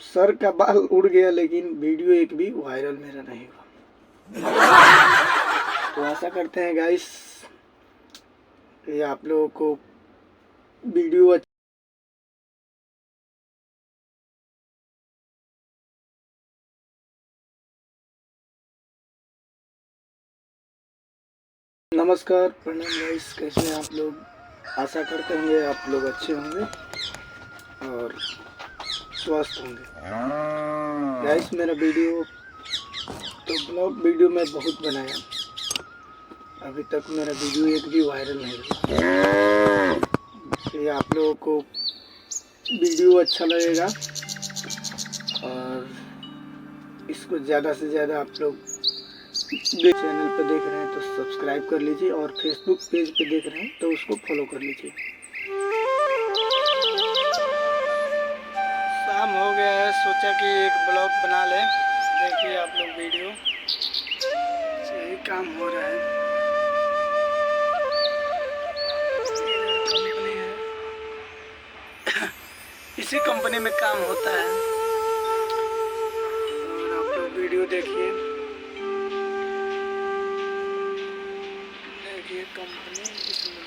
Sir का बाल उड़ गया, लेकिन वीडियो एक भी वायरल मेरा नहीं हुआ। तो आशा करते हैं गाइस कि आप लोगों को वीडियो नमस्कार, प्रणाम गाइस, कैसे हैं आप लोग। आशा करते होंगे आप लोग अच्छे होंगे और स्वस्थ होंगे। गाइस मेरा वीडियो तो ब्लॉग वीडियो मैं बहुत बनाया, अभी तक मेरा वीडियो एक भी वायरल नहीं हुआ। ये आप लोगों को वीडियो अच्छा लगेगा और इसको ज़्यादा से ज़्यादा आप लोग चैनल पर देख रहे हैं तो सब्सक्राइब कर लीजिए, और फेसबुक पेज पे देख रहे हैं तो उसको फॉलो कर लीजिए। शाम हो गया है, सोचा कि एक ब्लॉग बना लें। देखिए आप लोग वीडियो, यही काम हो रहा है। कंपनी है, इसी कंपनी में काम होता है और आप लोग वीडियो देखिए कंपनी इसमें